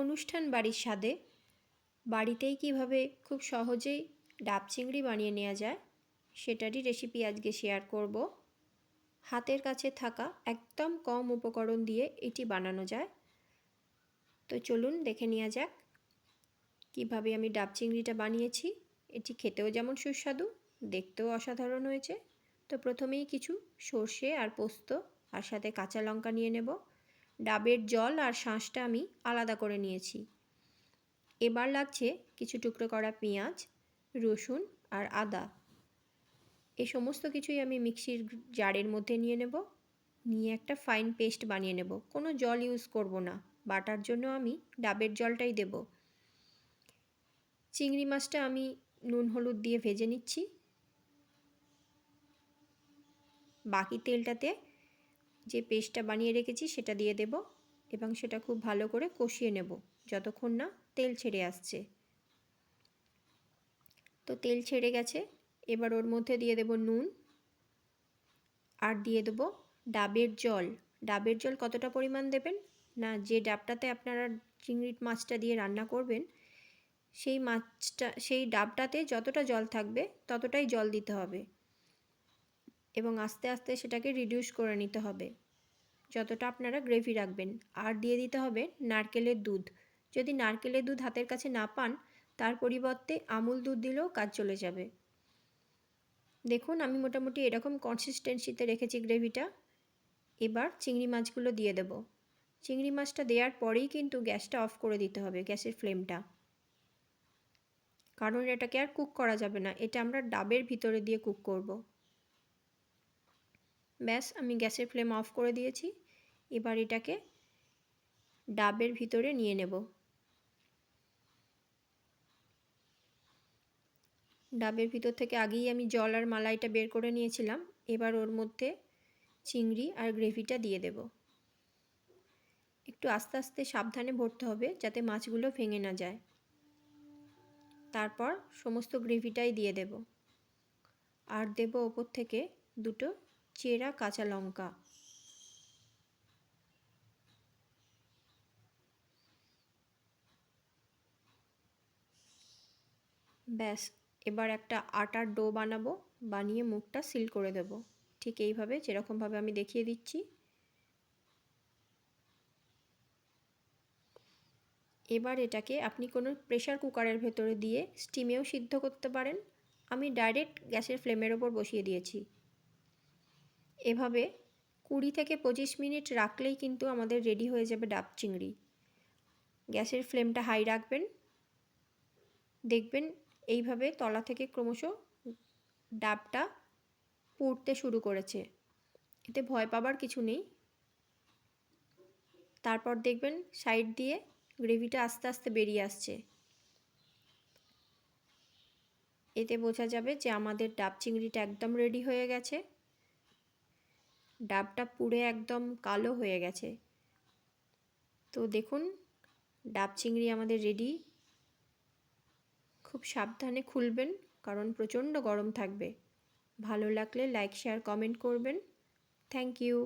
অনুষ্ঠান বাড়ির স্বাদে বাড়িতেই কিভাবে খুব সহজেই ডাব চিংড়ি বানিয়ে নেওয়া যায় সেটারই রেসিপি আজকে শেয়ার করব। হাতের কাছে থাকা একদম কম উপকরণ দিয়ে এটি বানানো যায়। তো চলুন দেখে নেওয়া যাক কিভাবে আমি ডাব চিংড়িটা বানিয়েছি। এটি খেতেও যেমন সুস্বাদু, দেখতেও অসাধারণ হয়েছে। তো প্রথমেই কিছু সর্ষে আর পোস্ত আর সাথে কাঁচা লঙ্কা নিয়ে নেব। ডাবের জল আর শাঁসটা আমি আলাদা করে নিয়েছি। এবার লাগছে কিছু টুকরো করা পেঁয়াজ, রসুন আর আদা। এই সমস্ত কিছুই আমি মিক্সির জারের মধ্যে নিয়ে নেব। নিয়ে একটা ফাইন পেস্ট বানিয়ে নেব। কোনো জল ইউজ করব না, বাটার জন্য আমি ডাবের জলটাই দেব। চিংড়ি মাছটা আমি নুন হলুদ দিয়ে ভেজে নিচ্ছি। বাকি তেলটাতে যে পেস্টটা বানিয়ে রেখেছি সেটা দিয়ে দেব এবং সেটা খুব ভালো করে কষিয়ে নেব যতক্ষণ না তেল ছেড়ে আসছে। তো তেল ছেড়ে গেছে, এবার ওর মধ্যে দিয়ে দেব নুন আর দিয়ে দেব ডাবের জল। ডাবের জল কতটা পরিমাণ দেবেন না, যে ডাবটাতে আপনারা চিংড়ি মাছটা দিয়ে রান্না করবেন সেই ডাবটাতে যতটা জল থাকবে ততটাই জল দিতে হবে এবং আস্তে আস্তে সেটাকে রিডিউস করে নিতে হবে যতটা আপনারা গ্রেভি রাখবেন। আর দিয়ে দিতে হবে নারকেলের দুধ। যদি নারকেলের দুধ হাতের কাছে না পান তার পরিবর্তে আমুল দুধ দিলেও কাজ চলে যাবে। দেখুন আমি মোটামুটি এরকম কনসিস্টেন্সিতে রেখেছি গ্রেভিটা। এবার চিংড়ি মাছগুলো দিয়ে দেব। চিংড়ি মাছটা দেওয়ার পরেই কিন্তু গ্যাসটা অফ করে দিতে হবে, গ্যাসের ফ্লেমটা, কারণ এটাকে আর কুক করা যাবে না, এটা আমরা ডাবের ভিতরে দিয়ে কুক করব। ব্যাস, আমি গ্যাসের ফ্লেম অফ করে দিয়েছি। এবার এটাকে ডাবের ভিতরে নিয়ে নেব। ডাবের ভিতর থেকে আগেই আমি জল আর মালাইটা বের করে নিয়েছিলাম। এবার ওর মধ্যে চিংড়ি আর গ্রেভিটা দিয়ে দেব। একটু আস্তে আস্তে সাবধানে ভরতে হবে যাতে মাছগুলো ভেঙে না যায়। তারপর সমস্ত গ্রেভিটাই দিয়ে দেব আর দেব ওপর থেকে দুটো চেরা কাঁচা লঙ্কা। ব্যাস, এবার একটা আটার ডো বানাবো, বানিয়ে মুখটা সিল করে দেব ঠিক এইভাবে, যেরকমভাবে আমি দেখিয়ে দিচ্ছি। এবার এটাকে আপনি কোনো প্রেসার কুকারের ভেতরে দিয়ে স্টিমেও সিদ্ধ করতে পারেন। আমি ডাইরেক্ট গ্যাসের ফ্লেমের ওপর বসিয়ে দিয়েছি। এভাবে 20 থেকে 25 মিনিট রাখলেই কিন্তু আমাদের রেডি হয়ে যাবে ডাব চিংড়ি। গ্যাসের ফ্লেমটা হাই রাখবেন। দেখবেন এইভাবে তলা থেকে ক্রমশ ডাবটা পুড়তে শুরু করেছে। এতে ভয় পাবার কিছু নেই। তারপর দেখবেন সাইড দিয়ে গ্রেভিটা আস্তে আস্তে বেরিয়ে আসছে। এতে বোঝা যাবে যে আমাদের ডাব চিংড়িটা একদম রেডি হয়ে গেছে। ডাবটা পুড়ে একদম কালো হয়ে গেছে। তো দেখুন ডাব চিংড়ি আমাদের রেডি। খুব সাবধানে খুলবেন কারণ প্রচণ্ড গরম থাকবে। ভালো লাগলে লাইক, শেয়ার, কমেন্ট করবেন। Thank you.